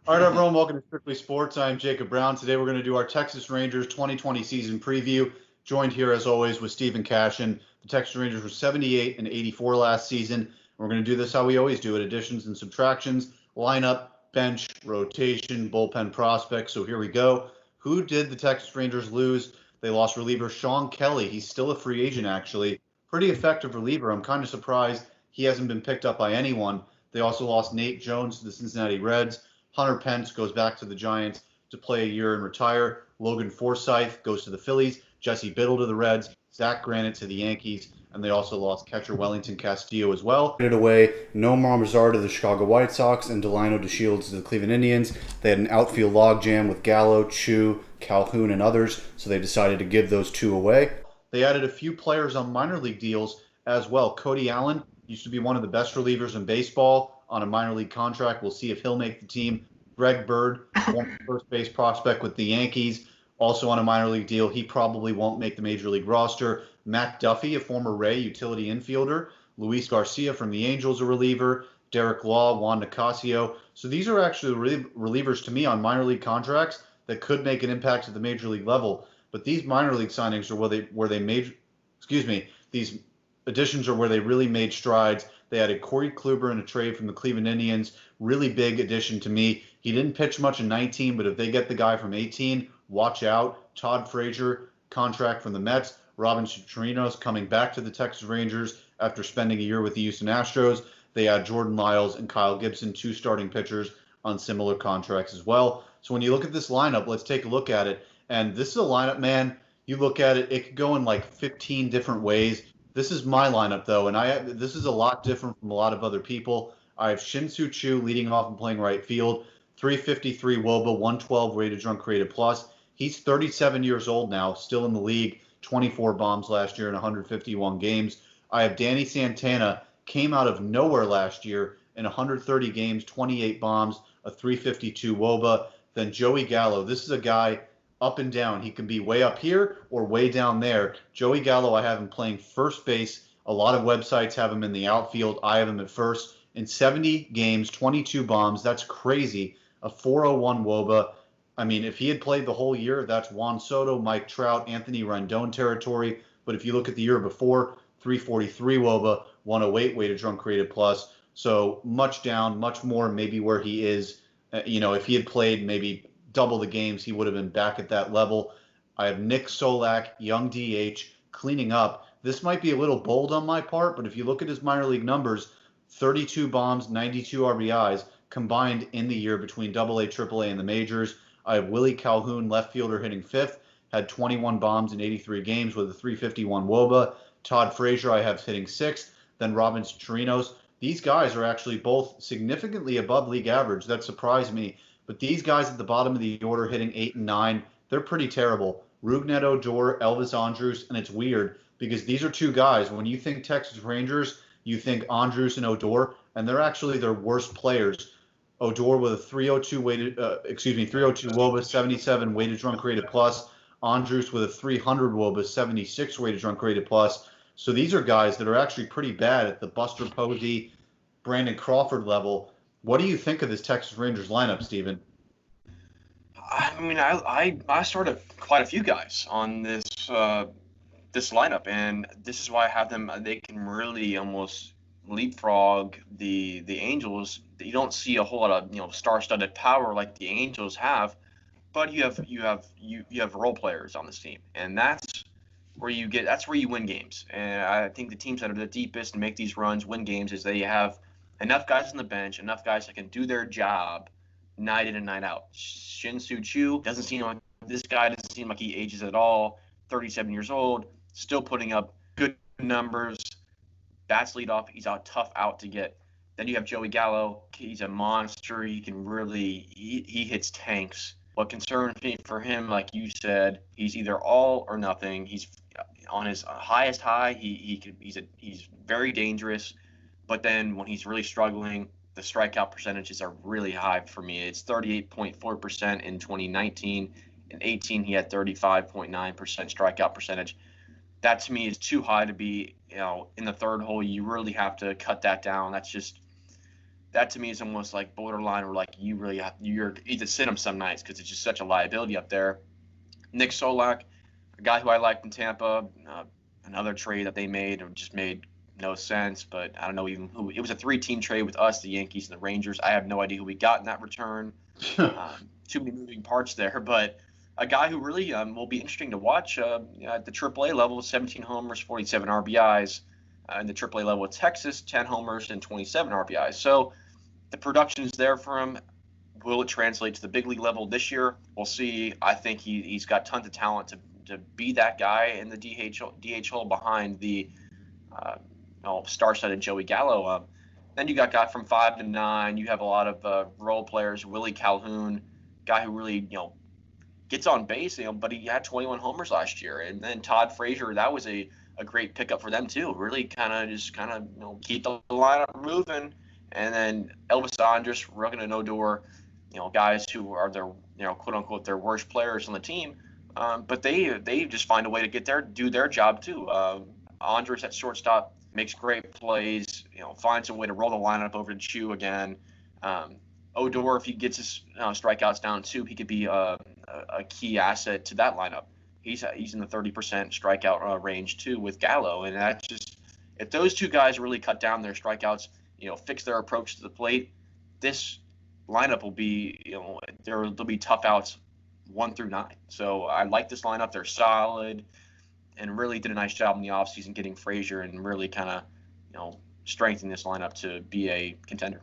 All right, everyone, welcome to Strictly Sports. I'm Jacob Brown. Today we're going to do our Texas Rangers 2020 season preview. Joined here, as always, with Stephen Cashin. The Texas Rangers were 78 and 84 last season. We're going to do this how we always do it: additions and subtractions, lineup, bench, rotation, bullpen prospects. So here we go. Who did the Texas Rangers lose? They lost reliever Sean Kelly. He's still a free agent, actually. Pretty effective reliever. I'm kind of surprised he hasn't been picked up by anyone. They also lost Nate Jones to the Cincinnati Reds. Hunter Pence goes back to the Giants to play a year and retire. Logan Forsythe goes to the Phillies. Jesse Biddle to the Reds. Zach Granite to the Yankees. And they also lost catcher Wellington Castillo as well. Traded away Nomar Mazar to the Chicago White Sox and Delino DeShields to the Cleveland Indians. They had an outfield logjam with Gallo, Chu, Calhoun, and others, so they decided to give those two away. They added a few players on minor league deals as well. Cody Allen used to be one of the best relievers in baseball on a minor league contract. We'll see if he'll make the team. Greg Bird, former first base prospect with the Yankees, also on a minor league deal. He probably won't make the major league roster. Matt Duffy, a former Ray utility infielder. Luis Garcia from the Angels, a reliever. Derek Law, Juan Nicasio. So these are actually relievers to me on minor league contracts that could make an impact at the major league level. But these minor league signings are these additions are where they really made strides. They added Corey Kluber in a trade from the Cleveland Indians. Really big addition to me. He didn't pitch much in 19, but if they get the guy from 18, watch out. Todd Frazier, contract from the Mets. Robinson Chirinos coming back to the Texas Rangers after spending a year with the Houston Astros. They add Jordan Lyles and Kyle Gibson, two starting pitchers on similar contracts as well. So when you look at this lineup, let's take a look at it. And this is a lineup, man, you look at it, it could go in like 15 different ways. This is my lineup, though, and this is a lot different from a lot of other people. I have Shin-Soo Choo leading off and playing right field, 353 WOBA, 112 weighted run created plus. He's 37 years old now, still in the league, 24 bombs last year in 151 games. I have Danny Santana, came out of nowhere last year in 130 games, 28 bombs, a 352 WOBA. Then Joey Gallo. This is a guy up and down. He can be way up here or way down there. Joey Gallo, I have him playing first base. A lot of websites have him in the outfield. I have him at first. In 70 games, 22 bombs. That's crazy. A 401 WOBA. I mean, if he had played the whole year, that's Juan Soto, Mike Trout, Anthony Rendon territory. But if you look at the year before, 343 WOBA, 108 weighted run created plus. So much down, much more maybe where he is. If he had played maybe double the games, he would have been back at that level. I have Nick Solak, young DH, cleaning up. This might be a little bold on my part, but if you look at his minor league numbers, 32 bombs, 92 RBIs combined in the year between AA, AAA, and the majors. I have Willie Calhoun, left fielder, hitting fifth, had 21 bombs in 83 games with a 351 WOBA. Todd Frazier, I have hitting sixth. Then Robinson Chirinos. These guys are actually both significantly above league average. That surprised me. But these guys at the bottom of the order hitting 8 and 9, they're pretty terrible. Rougned Odor, Elvis Andrus, and it's weird because these are two guys. When you think Texas Rangers, you think Andrus and Odor, and they're actually their worst players. Odor with a 302 WOBA, 77 weighted run created plus. Andrus with a 300 WOBA, 76 weighted run created plus. So these are guys that are actually pretty bad at the Buster Posey, Brandon Crawford level. What do you think of this Texas Rangers lineup, Steven? I mean, I started quite a few guys on this lineup, and this is why I have them. They can really almost leapfrog the Angels. You don't see a whole lot of star-studded power like the Angels have, but you have role players on this team, and that's where you win games. And I think the teams that are the deepest and make these runs win games is they have enough guys on the bench, enough guys that can do their job night in and night out. Shin-Soo Choo doesn't seem like he ages at all. 37 years old, still putting up good numbers. Bats lead off. He's a tough out to get. Then you have Joey Gallo. He's a monster. He hits tanks. What concerns me for him, like you said, he's either all or nothing. He's on his highest high. He's very dangerous. But then when he's really struggling, the strikeout percentages are really high for me. It's 38.4% in 2019. In 18, he had 35.9% strikeout percentage. That to me is too high to be, in the third hole. You really have to cut that down. That's that to me is almost like borderline, or like you're either sit him some nights because it's just such a liability up there. Nick Solak, a guy who I liked in Tampa, another trade that they made, it just made no sense. But I don't know even who. It was a 3-team trade with us, the Yankees, and the Rangers. I have no idea who we got in that return. Too many moving parts there, but a guy who really will be interesting to watch at the AAA level, 17 homers, 47 RBIs. In the AAA level with Texas, 10 homers and 27 RBIs. So the production is there for him. Will it translate to the big league level this year? We'll see. I think he's got tons of talent to be that guy in the DH hole behind the star-studded Joey Gallo. Then you got guy from 5 to 9. You have a lot of role players. Willie Calhoun, guy who really gets on base, but he had 21 homers last year. And then Todd Frazier, that was a great pickup for them too. Really kind of keep the lineup moving. And then Elvis Andrus, Ruggin and Odor, guys who are their quote unquote their worst players on the team, but they just find a way to do their job too. Andrus at shortstop makes great plays. Finds a way to roll the lineup over to Chu again. Odor, if he gets his strikeouts down too, he could be a key asset to that lineup. He's in the 30% strikeout range too with Gallo, and that's just, if those two guys really cut down their strikeouts, fix their approach to the plate, this lineup will be, there'll be tough outs 1 through 9. So I like this lineup. They're solid, and really did a nice job in the offseason getting Frazier and really kind of, strengthening this lineup to be a contender.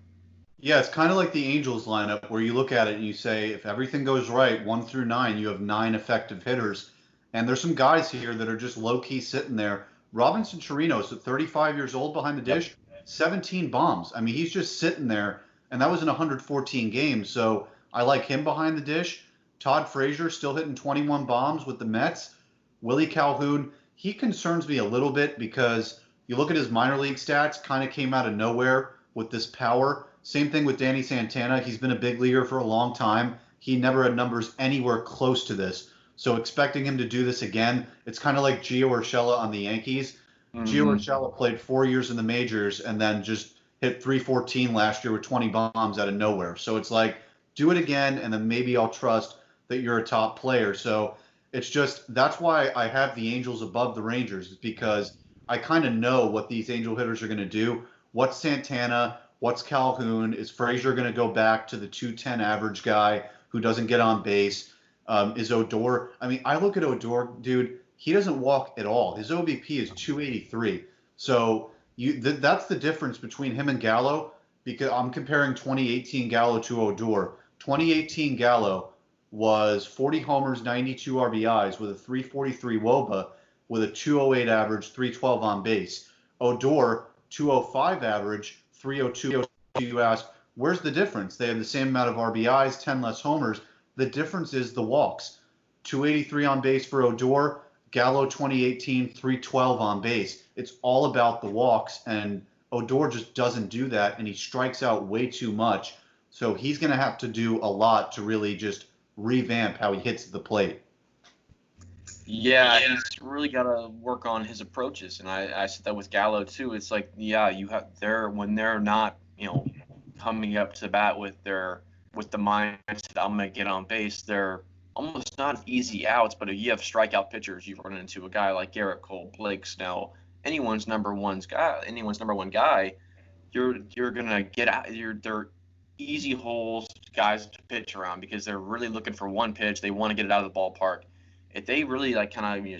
Yeah, it's kind of like the Angels lineup where you look at it and you say, if everything goes right, 1 through 9, you have 9 effective hitters. And there's some guys here that are just low-key sitting there. Robinson Chirinos at 35 years old behind the dish, 17 bombs. I mean, he's just sitting there, and that was in 114 games. So I like him behind the dish. Todd Frazier still hitting 21 bombs with the Mets. Willie Calhoun, he concerns me a little bit because you look at his minor league stats, kind of came out of nowhere with this power. Same thing with Danny Santana. He's been a big leaguer for a long time. He never had numbers anywhere close to this. So expecting him to do this again, it's kind of like Gio Urshela on the Yankees. Mm-hmm. Gio Urshela played 4 years in the majors and then just hit 314 last year with 20 bombs out of nowhere. So it's like, do it again, and then maybe I'll trust that you're a top player. So it's just, that's why I have the Angels above the Rangers, is because I kind of know what these Angel hitters are going to do. What's Santana? What's Calhoun? Is Frazier going to go back to the 210 average guy who doesn't get on base? Is Odor? I mean, I look at Odor, dude. He doesn't walk at all. His OBP is 283. So that's the difference between him and Gallo, because I'm comparing 2018 Gallo to Odor. 2018 Gallo was 40 homers, 92 RBIs with a 343 WOBA with a 208 average, 312 on base. Odor, 205 average, 302. You ask, where's the difference? They have the same amount of RBIs, 10 less homers. The difference is the walks. 283 on base for Odor, Gallo 2018, 312 on base. It's all about the walks, and Odor just doesn't do that, and he strikes out way too much. So he's going to have to do a lot to really just revamp how he hits the plate. Yeah, he's really got to work on his approaches, and I said that with Gallo too. It's like, when they're not, coming up to bat with the mindset I'm going to get on base, they're almost not easy outs, but if you have strikeout pitchers, you run into a guy like Garrett Cole, Blake Snell, anyone's number one guy, you're going to get out. They're easy holes guys to pitch around because they're really looking for one pitch. They want to get it out of the ballpark. If they really they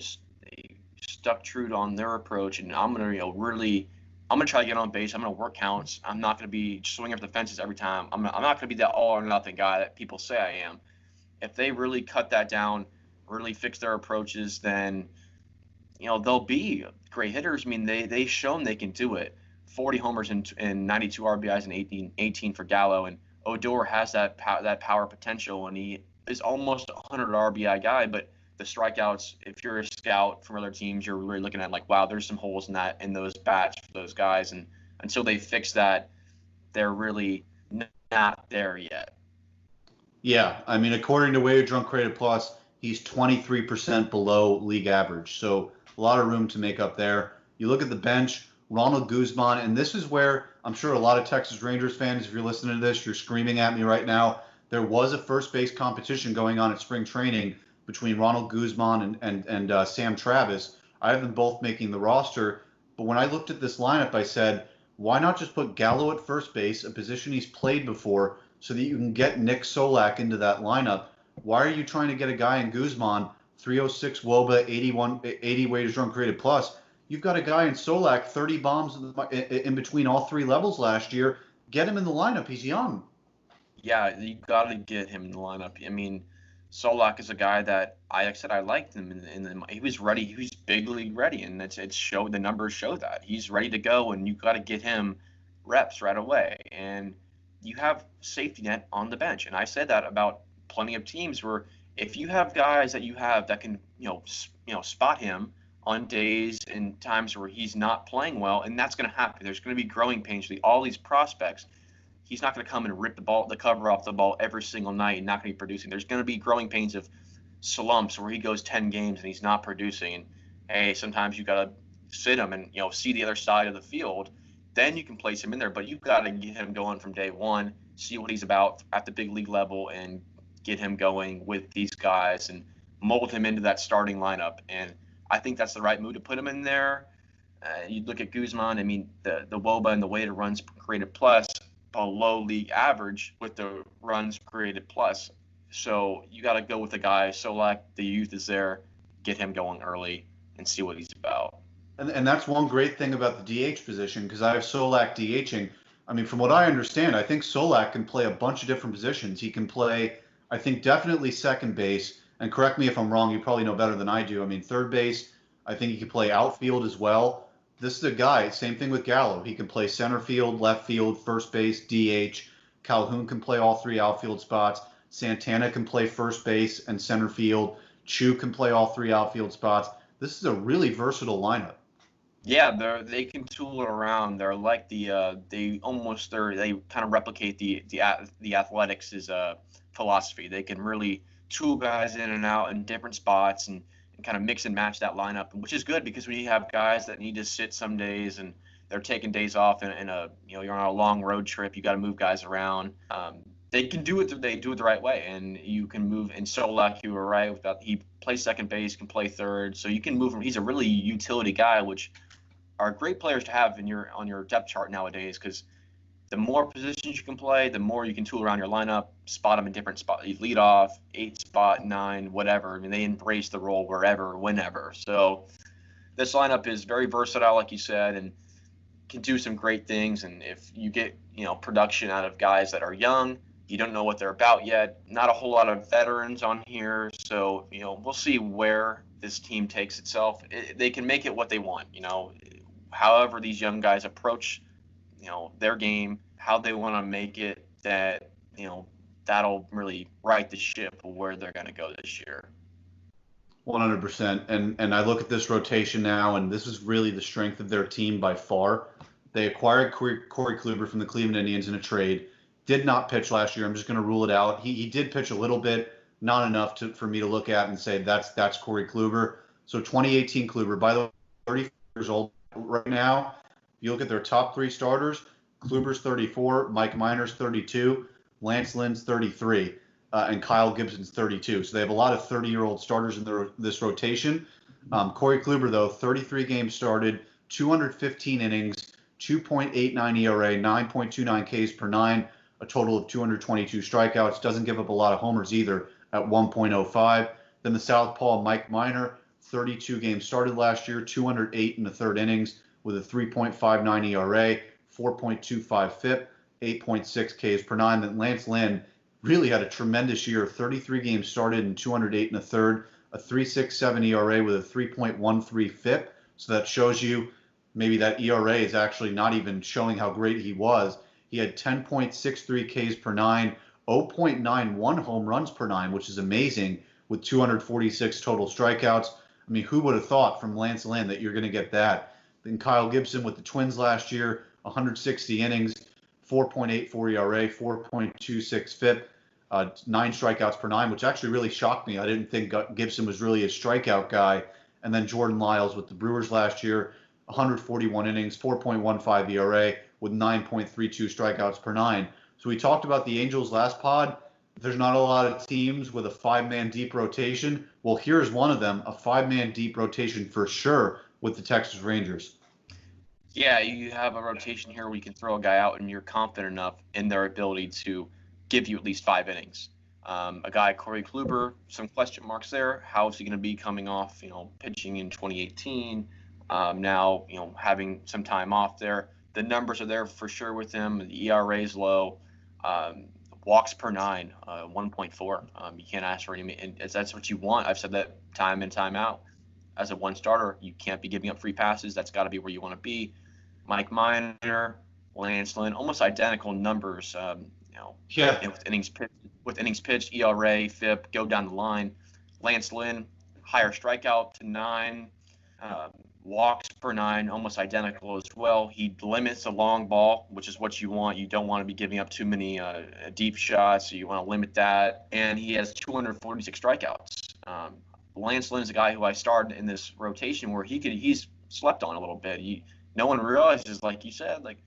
stuck true on their approach, and I'm going to try to get on base. I'm going to work counts. I'm not going to be swinging for the fences every time. I'm not going to be that all or nothing guy that people say I am. If they really cut that down, really fix their approaches, then, they'll be great hitters. I mean, they've shown they can do it. 40 homers and 92 RBIs and 18 for Gallo, and Odor has that power potential, and he is almost a 100 RBI guy, but the strikeouts, if you're a scout from other teams, you're really looking at like, wow, there's some holes in those bats for those guys. And until they fix that, they're really not there yet. Yeah. I mean, according to Wave Drunk Creative Plus, he's 23% below league average. So a lot of room to make up there. You look at the bench, Ronald Guzman, and this is where I'm sure a lot of Texas Rangers fans, if you're listening to this, you're screaming at me right now. There was a first base competition going on at spring training between Ronald Guzman and Sam Travis. I have them both making the roster. But when I looked at this lineup, I said, why not just put Gallo at first base, a position he's played before, so that you can get Nick Solak into that lineup? Why are you trying to get a guy in Guzman, 306 WOBA, 80 weighted run created plus? You've got a guy in Solak, 30 bombs in between all three levels last year. Get him in the lineup. He's young. Yeah, you got to get him in the lineup. I mean, Solak is a guy that I said I liked him, and he was ready. He was big league ready, and it's showed. The numbers show that he's ready to go, and you got to get him reps right away. And you have safety net on the bench, and I said that about plenty of teams where if you have guys that you have that can spot him on days and times where he's not playing well, and that's going to happen. There's going to be growing pains with all these prospects. He's not going to come and rip the cover off the ball every single night and not going to be producing. There's going to be growing pains of slumps where he goes 10 games and he's not producing. And hey, sometimes you got to sit him and see the other side of the field. Then you can place him in there, but you've got to get him going from day one, see what he's about at the big league level, and get him going with these guys and mold him into that starting lineup. And I think that's the right move to put him in there. You look at Guzman. I mean, the WOBA and the weighted runs created plus below league average with the runs created plus. So you got to go with the guy. Solak, the youth is there. Get him going early and see what he's about. And that's one great thing about the DH position, because I have Solak DHing. I mean, from what I understand, I think Solak can play a bunch of different positions. He can play, I think, definitely second base. And correct me if I'm wrong, you probably know better than I do. I mean, third base, I think he can play outfield as well. This is a guy, same thing with Gallo. He can play center field, left field, first base, DH. Calhoun can play all three outfield spots. Santana can play first base and center field. Chu can play all three outfield spots. This is a really versatile lineup. Yeah, they can tool it around. They're like they kind of replicate the Athletics' philosophy. They can really tool guys in and out in different spots and kind of mix and match that lineup, which is good because when you have guys that need to sit some days and they're taking days off in a you're on a long road trip, you got to move guys around. They can do it. They do it the right way, and you can move. In Solak, you were right. He plays second base, can play third, so you can move him. He's a really utility guy, which are great players to have on your depth chart nowadays, because the more positions you can play, the more you can tool around your lineup, spot them in different spots. You lead off, 8 spot, 9, whatever. I mean, they embrace the role wherever, whenever. So this lineup is very versatile, like you said, and can do some great things. And if you get, production out of guys that are young, you don't know what they're about yet. Not a whole lot of veterans on here. So, we'll see where this team takes itself. They can make it what they want, however these young guys approach their game, how they want to make it, that that'll really right the ship of where they're going to go this year. 100%. And I look at this rotation now, and this is really the strength of their team by far. They acquired Corey Kluber from the Cleveland Indians in a trade. Did not pitch last year. I'm just going to rule it out. He did pitch a little bit, not enough for me to look at and say that's Corey Kluber. So 2018 Kluber, by the way, 30 years old right now. You look at their top three starters, Kluber's 34, Mike Minor's 32, Lance Lynn's 33, and Kyle Gibson's 32. So they have a lot of 30-year-old starters in this rotation. Corey Kluber, though, 33 games started, 215 innings, 2.89 ERA, 9.29 Ks per nine, a total of 222 strikeouts. Doesn't give up a lot of homers either at 1.05. Then the southpaw Mike Minor, 32 games started last year, 208 in the third innings, with a 3.59 ERA, 4.25 FIP, 8.6 Ks per nine. Then Lance Lynn really had a tremendous year, 33 games started and 208 in a third, a 3.67 ERA with a 3.13 FIP. So that shows you maybe that ERA is actually not even showing how great he was. He had 10.63 Ks per nine, 0.91 home runs per nine, which is amazing, with 246 total strikeouts. I mean, who would have thought from Lance Lynn that you're going to get that? Then Kyle Gibson with the Twins last year, 160 innings, 4.84 ERA, 4.26 FIP, 9 strikeouts per nine, which actually really shocked me. I didn't think Gibson was really a strikeout guy. And then Jordan Lyles with the Brewers last year, 141 innings, 4.15 ERA, with 9.32 strikeouts per nine. So we talked about the Angels last pod. There's not a lot of teams with a five-man deep rotation. Well, here's one of them, a five-man deep rotation for sure with the Texas Rangers. Yeah, you have a rotation here where you can throw a guy out and you're confident enough in their ability to give you at least 5 innings. A guy, Corey Kluber, some question marks there. How is he going to be coming off, pitching in 2018? Now, having some time off there. The numbers are there for sure with him. The ERA is low. Walks per nine, 1.4. You can't ask for any, and that's what you want. I've said that time in, time out. As a one starter, you can't be giving up free passes. That's got to be where you want to be. Mike Minor, Lance Lynn, almost identical numbers. Yeah. With innings pitched, ERA, FIP, go down the line. Lance Lynn, higher strikeout to 9, walks per 9, almost identical as well. He limits the long ball, which is what you want. You don't want to be giving up too many deep shots, so you want to limit that. And he has 246 strikeouts. Lance Lynn is a guy who I started in this rotation where he's slept on a little bit. No one realizes, like you said, like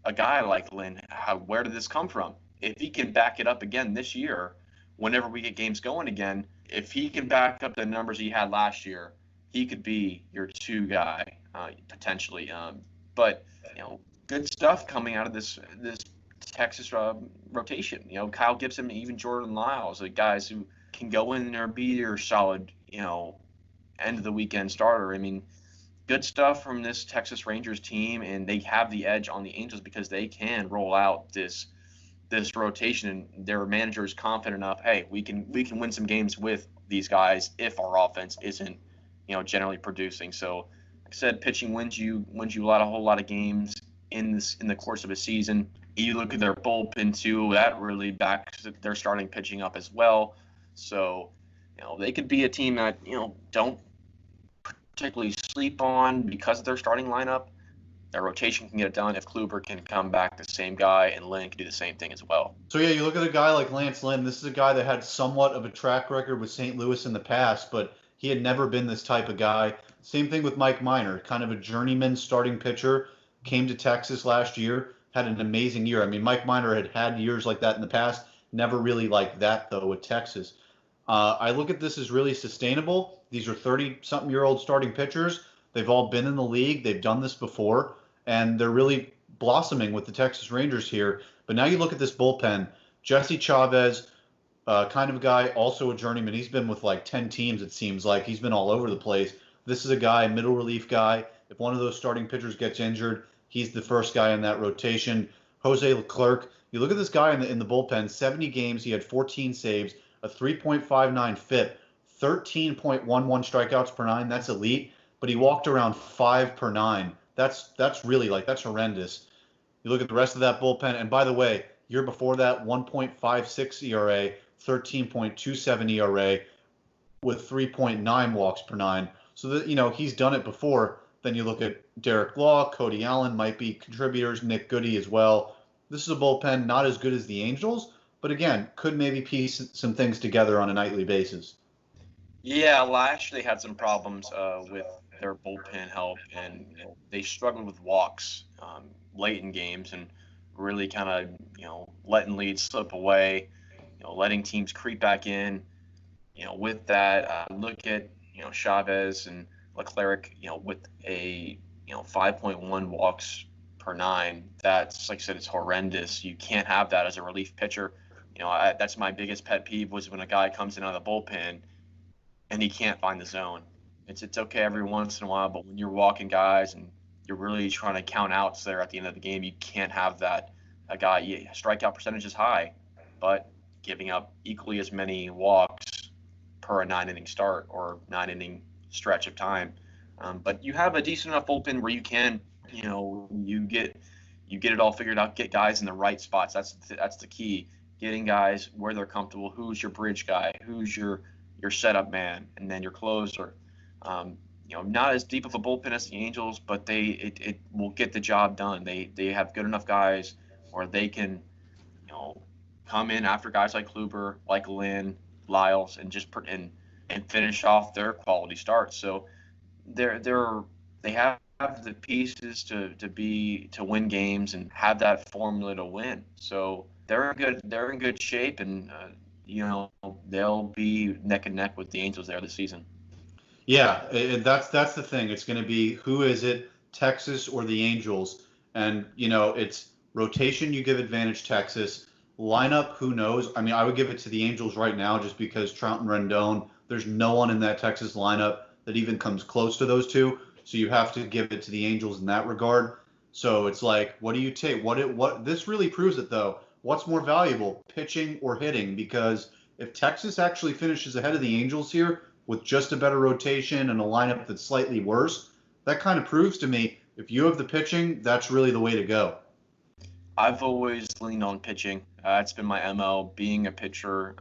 a guy like Lynn, where did this come from? If he can back it up again this year, whenever we get games going again, if he can back up the numbers he had last year, he could be your 2 guy potentially. But good stuff coming out of this Texas rotation. Kyle Gibson, even Jordan Lyles, the guys who can go in there and be your solid, end of the weekend starter. I mean, good stuff from this Texas Rangers team, and they have the edge on the Angels because they can roll out this rotation, and their manager is confident enough. Hey, we can win some games with these guys if our offense isn't generally producing. So, like I said, pitching wins you a whole lot of games in the course of a season. You look at their bullpen too; that really backs their starting pitching up as well. So, they could be a team that don't particularly sleep on because of their starting lineup. Their rotation can get it done. If Kluber can come back the same guy, and Lynn can do the same thing as well. So yeah, you look at a guy like Lance Lynn. This is a guy that had somewhat of a track record with St. Louis in the past, but he had never been this type of guy. Same thing with Mike Minor, kind of a journeyman starting pitcher. Came to Texas last year, had an amazing year. I mean, Mike Minor had years like that in the past. Never really like that though with Texas. I look at this as really sustainable. These are 30-something-year-old starting pitchers. They've all been in the league. They've done this before, and they're really blossoming with the Texas Rangers here. But now you look at this bullpen. Jesse Chavez, kind of a guy, also a journeyman. He's been with like 10 teams, it seems like. He's been all over the place. This is a guy, middle relief guy. If one of those starting pitchers gets injured, he's the first guy in that rotation. Jose Leclerc, you look at this guy in the bullpen, 70 games, he had 14 saves, a 3.59 FIP, 13.11 strikeouts per 9. That's elite. But he walked around 5 per 9. That's really that's horrendous. You look at the rest of that bullpen, and by the way, year before that, 1.56 ERA, 13.27 ERA, with 3.9 walks per 9. So that he's done it before. Then you look at Derek Law, Cody Allen might be contributors, Nick Goody as well. This is a bullpen not as good as the Angels, but again, could maybe piece some things together on a nightly basis. Yeah, last year they had some problems with their bullpen help, and they struggled with walks late in games, and really kind of letting leads slip away, letting teams creep back in. With that, look at Chavez and Leclerc, with a 5.1 walks per 9. That's, like I said, it's horrendous. You can't have that as a relief pitcher. That's my biggest pet peeve, was when a guy comes in out of the bullpen and he can't find the zone. It's okay every once in a while, but when you're walking guys and you're really trying to count outs there at the end of the game, you can't have that. A guy, strikeout percentage is high, but giving up equally as many walks per a 9-inning start or 9-inning stretch of time. But you have a decent enough bullpen where you can, you get it all figured out, get guys in the right spots. That's the key. Getting guys where they're comfortable. Who's your bridge guy? Who's your setup man? And then your closer. Not as deep of a bullpen as the Angels, but it will get the job done. They have good enough guys where they can, come in after guys like Kluber, like Lynn, Lyles, and just and finish off their quality starts. So they have have the pieces to win games and have that formula to win. So they're in good shape, and they'll be neck and neck with the Angels there this season. Yeah, that's the thing. It's going to be who is it, Texas or the Angels? And it's rotation. You give advantage Texas. Lineup, who knows? I mean, I would give it to the Angels right now just because Trout and Rendon. There's no one in that Texas lineup that even comes close to those two. So you have to give it to the Angels in that regard. So it's like, what do you take? What this really proves it though. What's more valuable, pitching or hitting? Because if Texas actually finishes ahead of the Angels here with just a better rotation and a lineup that's slightly worse, that kind of proves to me if you have the pitching, that's really the way to go. I've always leaned on pitching. It's been my MO. Being a pitcher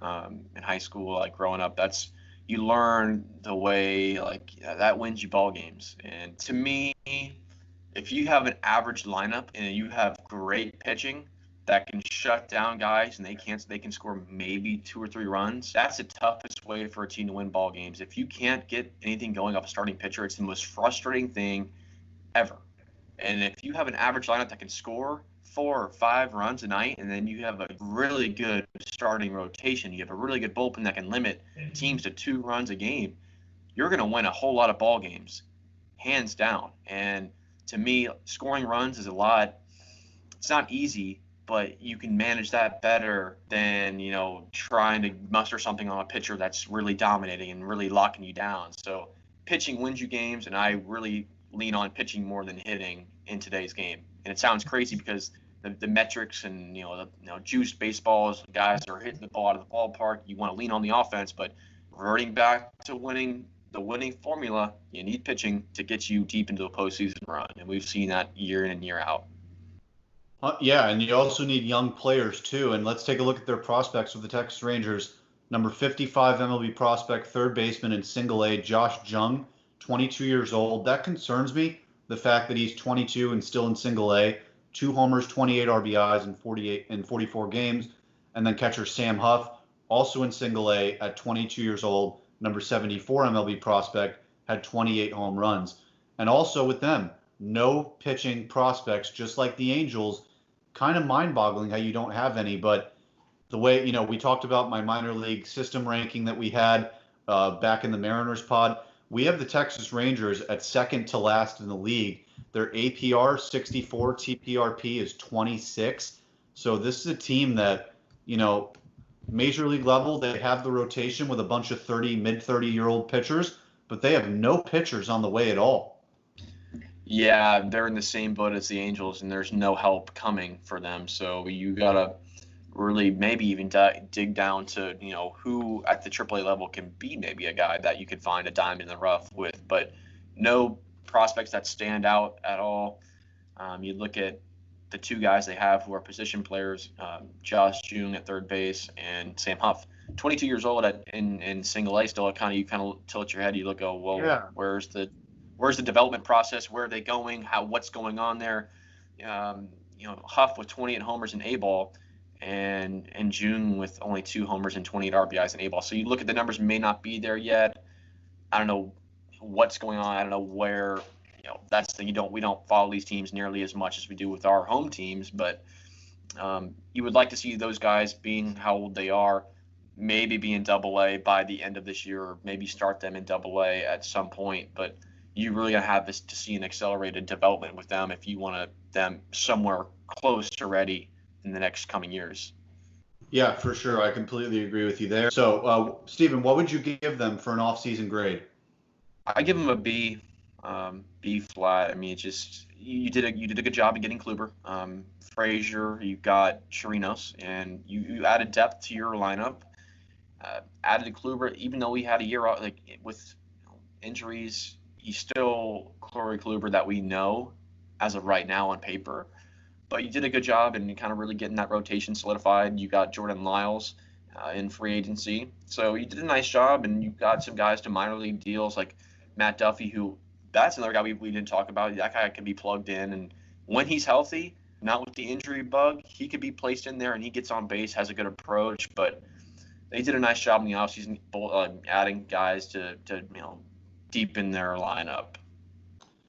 in high school, like growing up, that's you learn the way that wins you ball games. And to me, if you have an average lineup and you have great pitching that can shut down guys and they can score maybe 2 or 3 runs, that's the toughest way for a team to win ball games. If you can't get anything going off a starting pitcher, it's the most frustrating thing ever. And if you have an average lineup that can score 4 or 5 runs a night, and then you have a really good starting rotation, you have a really good bullpen that can limit teams to 2 runs a game, you're going to win a whole lot of ball games, hands down. And to me, scoring runs is it's not easy, but you can manage that better than, trying to muster something on a pitcher that's really dominating and really locking you down. So pitching wins you games, and I really lean on pitching more than hitting in today's game. And it sounds crazy because the metrics and juiced baseballs, guys are hitting the ball out of the ballpark. You want to lean on the offense, but reverting back to the winning formula, you need pitching to get you deep into a postseason run, and we've seen that year in and year out. Yeah, and you also need young players too. And let's take a look at their prospects with the Texas Rangers. Number 55 MLB prospect, third baseman in Single A, Josh Jung, 22 years old. That concerns me. The fact that he's 22 and still in Single A, 2 homers, 28 RBIs in 44 games, and then catcher Sam Huff, also in Single A at 22 years old, number 74 MLB prospect, had 28 home runs. And also with them, no pitching prospects, just like the Angels. Kind of mind-boggling how you don't have any, but the way we talked about my minor league system ranking that we had back in the Mariners pod. We have the Texas Rangers at second to last in the league. Their APR 64, TPRP is 26. So this is a team that major league level, they have the rotation with a bunch of mid 30-year-old pitchers, but they have no pitchers on the way at all. Yeah, they're in the same boat as the Angels, and there's no help coming for them. So you gotta really maybe even dig down to who at the AAA level can be maybe a guy that you could find a diamond in the rough with, but no prospects that stand out at all. You look at the 2 guys they have who are position players, Josh Jung at third base and Sam Huff, 22 years old in Single A still. You kind of tilt your head. You look, Yeah. where's the development process? Where are they going? What's going on there? Huff with 28 homers in A-ball, and June with only 2 homers and 28 RBIs in A-ball. So you look at the numbers, may not be there yet. I don't know what's going on. I don't know where. That's the we don't follow these teams nearly as much as we do with our home teams, but you would like to see those guys being how old they are, maybe be in AA by the end of this year, or maybe start them in AA at some point. But you really gotta have this to see an accelerated development with them if you want them somewhere close to ready in the next coming years. Yeah, for sure. I completely agree with you there. So, Stephen, what would you give them for an off-season grade? I give them a B, B flat. I mean, it's just you did a good job of getting Kluber, Frazier. You got Chirinos, and you added depth to your lineup. Added Kluber, even though he had a year out with injuries, he's still Corey Kluber that we know as of right now on paper. But you did a good job in kind of really getting that rotation solidified. You got Jordan Lyles in free agency. So you did a nice job, and you got some guys to minor league deals like Matt Duffy, who that's another guy we didn't talk about. That guy can be plugged in, and when he's healthy, not with the injury bug, he could be placed in there, and he gets on base, has a good approach. But they did a nice job in the offseason adding guys to deepen their lineup.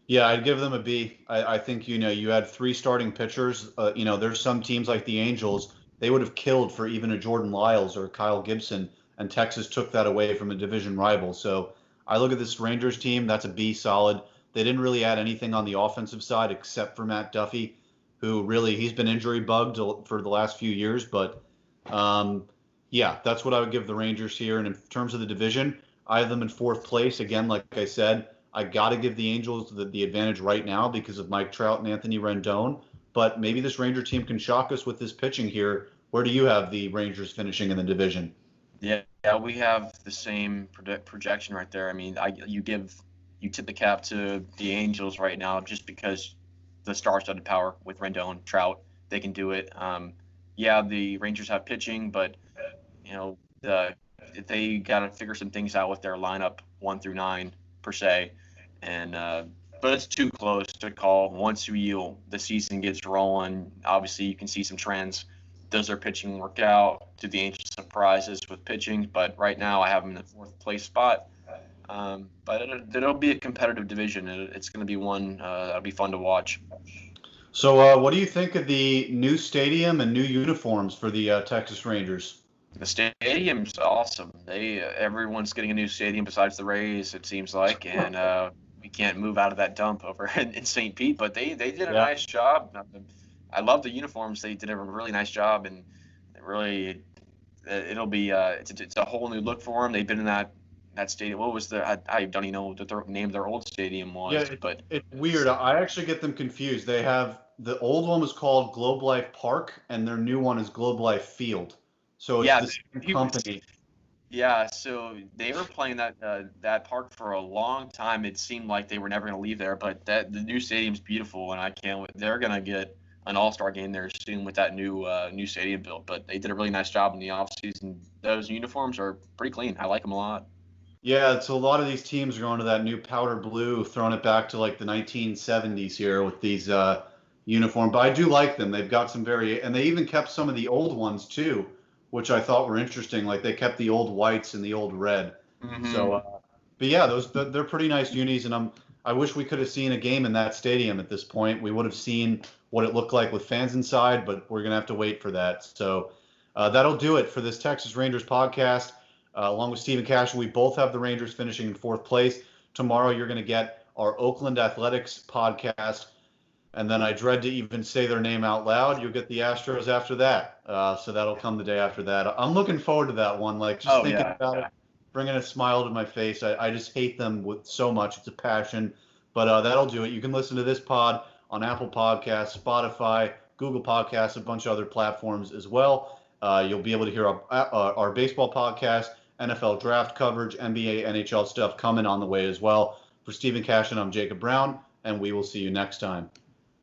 Yeah, I'd give them a B. I think, you had three starting pitchers. There's some teams like the Angels, they would have killed for even a Jordan Lyles or Kyle Gibson, and Texas took that away from a division rival. So I look at this Rangers team, that's a B solid. They didn't really add anything on the offensive side except for Matt Duffy, who really, he's been injury bugged for the last few years. But um, yeah, that's what I would give the Rangers here. And in terms of the division, I have them in fourth place. Again, like I said, I got to give the Angels the advantage right now because of Mike Trout and Anthony Rendon. But maybe this Ranger team can shock us with this pitching here. Where do you have the Rangers finishing in the division? Yeah, we have the same projection right there. I mean, you tip the cap to the Angels right now just because the star-studded power with Rendon, Trout, they can do it. Yeah, the Rangers have pitching, but the they got to figure some things out with their lineup 1 through 9 per se, and but it's too close to call. Once the season gets rolling, obviously you can see some trends. Does their pitching work out? Do the Angels surprises with pitching? But right now I have them in the fourth place spot. But it'll be a competitive division. It's going to be one that'll be fun to watch. So, what do you think of the new stadium and new uniforms for the Texas Rangers? The stadium's awesome. Everyone's getting a new stadium besides the Rays, it seems like, and we can't move out of that dump over in St. Pete. But they did a nice job. I love the uniforms. They did a really nice job, and it'll be it's a whole new look for them. They've been in that stadium. What was I don't even know what the name of their old stadium was. Yeah, but it's weird. I actually get them confused. They have the old one was called Globe Life Park, and their new one is Globe Life Field. So it's the same company. Yeah, so they were playing that park for a long time. It seemed like they were never going to leave there, but the new stadium's beautiful, and I can't wait. They're going to get an all-star game there soon with that new stadium built. But they did a really nice job in the offseason. Those uniforms are pretty clean. I like them a lot. Yeah, it's a lot of these teams are going to that new powder blue, throwing it back to like the 1970s here with these uniform. But I do like them. They've got some and they even kept some of the old ones too, which I thought were interesting. Like they kept the old whites and the old red. Mm-hmm. So, but yeah, they're pretty nice unis, and I wish we could have seen a game in that stadium at this point. We would have seen what it looked like with fans inside, but we're gonna have to wait for that. So that'll do it for this Texas Rangers podcast. Along with Stephen Cash, we both have the Rangers finishing in fourth place. Tomorrow, you're going to get our Oakland Athletics podcast. And then I dread to even say their name out loud. You'll get the Astros after that. So that'll come the day after that. I'm looking forward to that one. Like, just thinking about it, bringing a smile to my face. I just hate them with so much. It's a passion. But that'll do it. You can listen to this pod on Apple Podcasts, Spotify, Google Podcasts, a bunch of other platforms as well. You'll be able to hear our baseball podcast, NFL draft coverage, NBA, NHL stuff coming on the way as well. For Stephen Cashin, I'm Jacob Brown, and we will see you next time.